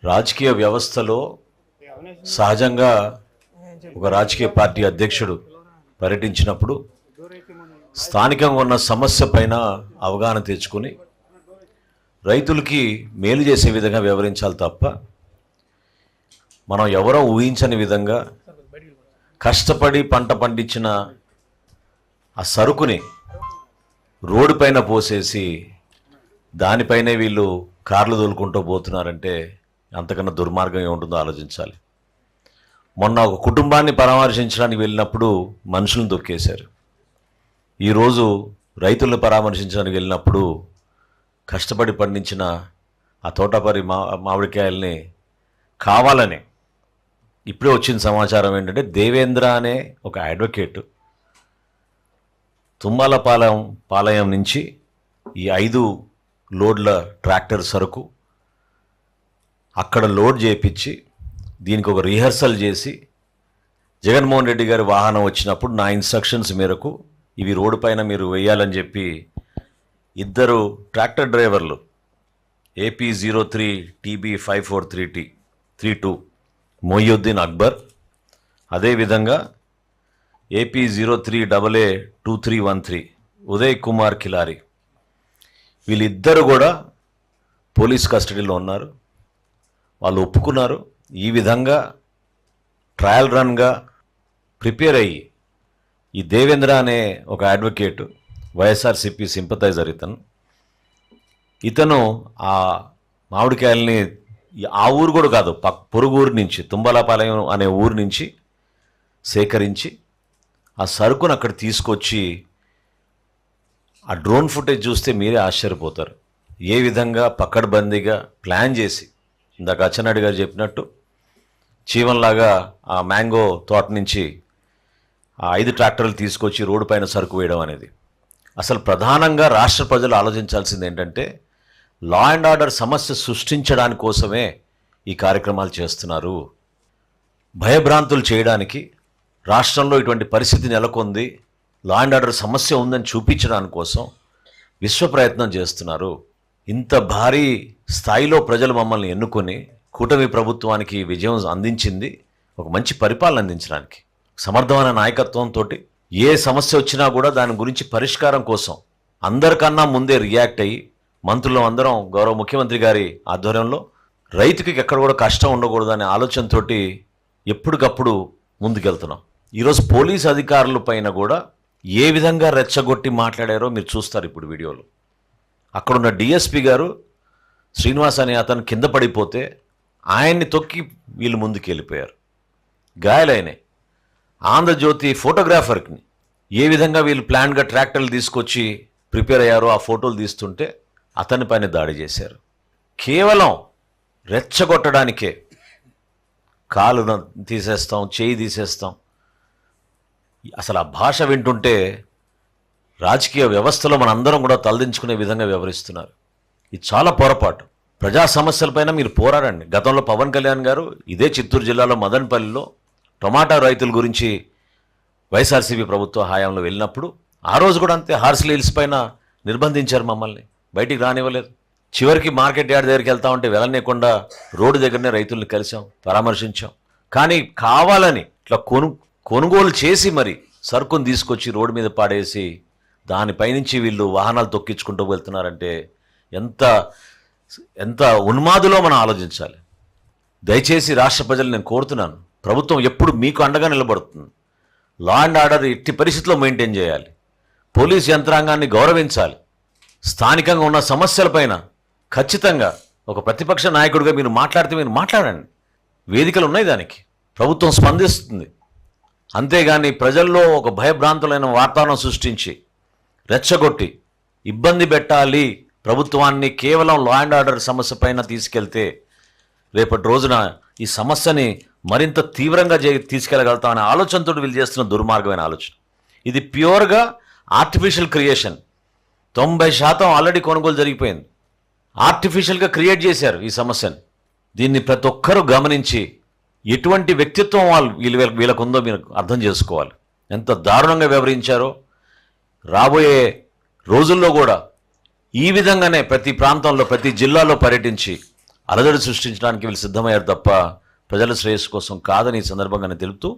రాజకీయ వ్యవస్థలో సహజంగా ఒక రాజకీయ పార్టీ అధ్యక్షుడు పర్యటించినప్పుడు స్థానికంగా ఉన్న సమస్య పైన అవగాహన తెచ్చుకొని రైతులకి మేలు చేసే విధంగా వ్యవహరించాలి తప్ప మనం ఎవరో ఊహించని విధంగా కష్టపడి పంట పండించిన ఆ సరుకుని రోడ్డు పైన పోసేసి దానిపైనే వీళ్ళు కార్లు తోలుకుంటూ పోతున్నారంటే అంతకన్నా దుర్మార్గం ఏముంటుందో ఆలోచించాలి. మొన్న ఒక కుటుంబాన్ని పరామర్శించడానికి వెళ్ళినప్పుడు మనుషులను తొక్కేశారు. ఈరోజు రైతులను పరామర్శించడానికి వెళ్ళినప్పుడు కష్టపడి పండించిన ఆ తోటపరి మామిడికాయల్ని కావాలని ఇప్పుడే వచ్చిన సమాచారం ఏంటంటే దేవేంద్ర అనే ఒక అడ్వకేట్ తుమ్మలపాలెం నుంచి ఈ 5 లోడ్ల ట్రాక్టర్ సరుకు అక్కడ లోడ్ చేయించి దీనికి ఒక రిహర్సల్ చేసి జగన్మోహన్ రెడ్డి గారి వాహనం వచ్చినప్పుడు నా ఇన్స్ట్రక్షన్స్ మేరకు ఇవి రోడ్డు పైన మీరు వేయాలని చెప్పి 2 ట్రాక్టర్ డ్రైవర్లు AP03 TB54332 మొయ్యుద్దీన్ అక్బర్, అదేవిధంగా AP03AA2313 ఉదయ్ కుమార్ కిలారి, వీళ్ళిద్దరు కూడా పోలీస్ కస్టడీలో ఉన్నారు. వాళ్ళు ఒప్పుకున్నారు. ఈ విధంగా ట్రయల్ రన్గా ప్రిపేర్ అయ్యి ఈ దేవేంద్ర అనే ఒక అడ్వకేటు వైఎస్ఆర్సీపీ సింపథైజర్ ఇతను ఆ మామిడికాయల్ని ఆ ఊరు కూడా కాదు పొరుగు ఊరు నుంచి తుమ్మలపాలెం అనే ఊరు నుంచి సేకరించి ఆ సరుకును అక్కడ తీసుకొచ్చి ఆ డ్రోన్ ఫుటేజ్ చూస్తే మీరే ఆశ్చర్యపోతారు. ఏ విధంగా పకడ్బందీగా ప్లాన్ చేసి ఇందాక అచ్చెన్నాయుడు గారు చెప్పినట్టు చీవంలాగా ఆ మ్యాంగో తోట నుంచి ఆ 5 ట్రాక్టర్లు తీసుకొచ్చి రోడ్డు పైన సరుకు వేయడం అనేది అసలు ప్రధానంగా రాష్ట్ర ప్రజలు ఆలోచించాల్సింది ఏంటంటే లా అండ్ ఆర్డర్ సమస్య సృష్టించడానికి కోసమే ఈ కార్యక్రమాలు చేస్తున్నారు. భయభ్రాంతులు చేయడానికి, రాష్ట్రంలో ఇటువంటి పరిస్థితి నెలకొంది, లా అండ్ ఆర్డర్ సమస్య ఉందని చూపించడానికి కోసం విశ్వ ప్రయత్నం చేస్తున్నారు. ఇంత భారీ స్థాయిలో ప్రజలు మమ్మల్ని ఎన్నుకొని కూటమి ప్రభుత్వానికి విజయం అందించింది ఒక మంచి పరిపాలన అందించడానికి, సమర్థమైన నాయకత్వంతో ఏ సమస్య వచ్చినా కూడా దాని గురించి పరిష్కారం కోసం అందరికన్నా ముందే రియాక్ట్ అయ్యి మంత్రులు అందరం గౌరవ ముఖ్యమంత్రి గారి ఆధ్వర్యంలో రైతుకి ఎక్కడ కూడా కష్టం ఉండకూడదు అనే ఆలోచనతో ఎప్పటికప్పుడు ముందుకెళ్తున్నాం. ఈరోజు పోలీస్ అధికారుల పైన కూడా ఏ విధంగా రెచ్చగొట్టి మాట్లాడారో మీరు చూస్తారు ఇప్పుడు వీడియోలో. అక్కడున్న డిఎస్పి గారు శ్రీనివాస్ అనే అతను కింద పడిపోతే ఆయన్ని తొక్కి వీళ్ళు ముందుకు వెళ్ళిపోయారు, గాయాలైనాయి. ఆంధ్రజ్యోతి ఫోటోగ్రాఫర్కి ఏ విధంగా వీళ్ళు ప్లాన్గా ట్రాక్టర్లు తీసుకొచ్చి ప్రిపేర్ అయ్యారో ఆ ఫోటోలు తీస్తుంటే అతని పైన దాడి చేశారు. కేవలం రెచ్చగొట్టడానికే కాలు తీసేస్తాం, చేయి తీసేస్తాం. అసలు ఆ భాష వింటుంటే రాజకీయ వ్యవస్థలో మనందరం కూడా తలదించుకునే విధంగా వ్యవహరిస్తున్నారు. ఇది చాలా పొరపాటు. ప్రజా సమస్యలపైన మీరు పోరాడండి. గతంలో పవన్ కళ్యాణ్ గారు ఇదే చిత్తూరు జిల్లాలో మదనపల్లిలో టొమాటో రైతుల గురించి వైఎస్ఆర్సీపీ ప్రభుత్వ హయాంలో వెళ్ళినప్పుడు ఆ రోజు కూడా అంతే హార్స్లీ హిల్స్ పైన నిర్బంధించారు, మమ్మల్ని బయటికి రానివ్వలేదు. చివరికి మార్కెట్ యార్డ్ దగ్గరికి వెళ్తా ఉంటే వెళ్ళనీయకుండా రోడ్డు దగ్గరనే రైతుల్ని కలిసాం, పరామర్శించాం. కానీ కావాలని ఇట్లా కొనుగోలు చేసి మరి సరుకును తీసుకొచ్చి రోడ్డు మీద పాడేసి దానిపైనుంచి వీళ్ళు వాహనాలు తొక్కించుకుంటూ వెళ్తున్నారంటే ఎంత ఎంత ఉన్మాదులో మనం ఆలోచించాలి. దయచేసి రాష్ట్ర ప్రజలు నేను కోరుతున్నాను, ప్రభుత్వం ఎప్పుడు మీకు అండగా నిలబడుతుంది. లా అండ్ ఆర్డర్ ఎట్టి పరిస్థితుల్లో మెయింటైన్ చేయాలి. పోలీస్ యంత్రాంగాన్ని గౌరవించాలి. స్థానికంగా ఉన్న సమస్యలపైన ఖచ్చితంగా ఒక ప్రతిపక్ష నాయకుడిగా మీరు మాట్లాడితే మీరు మాట్లాడండి, వేదికలు ఉన్నాయి, దానికి ప్రభుత్వం స్పందిస్తుంది. అంతేగాని ప్రజల్లో ఒక భయభ్రాంతులైన వాతావరణం సృష్టించి రెచ్చగొట్టి ఇబ్బంది పెట్టాలి ప్రభుత్వాన్ని కేవలం లా అండ్ ఆర్డర్ సమస్య పైన తీసుకెళ్తే రేపటి రోజున ఈ సమస్యని మరింత తీవ్రంగా తీసుకెళ్ళగలుగుతామనే ఆలోచనతో వీళ్ళు చేస్తున్న దుర్మార్గమైన ఆలోచన. ఇది ప్యూర్గా ఆర్టిఫిషియల్ క్రియేషన్. 90% ఆల్రెడీ కొనుగోలు జరిగిపోయింది. ఆర్టిఫిషియల్గా క్రియేట్ చేశారు ఈ సమస్యను. దీన్ని ప్రతి ఒక్కరూ గమనించి ఎటువంటి వ్యక్తిత్వం వీళ్ళకుందో మీరు అర్థం చేసుకోవాలి. ఎంత దారుణంగా వ్యవహరించారో. రాబోయే రోజుల్లో కూడా ఈ విధంగానే ప్రతి ప్రాంతంలో ప్రతి జిల్లాలో పర్యటించి అలజడి సృష్టించడానికి వీళ్ళు సిద్ధమయ్యారు తప్ప ప్రజల శ్రేయస్సు కోసం కాదని ఈ సందర్భంగా నేను తెలుపుతూ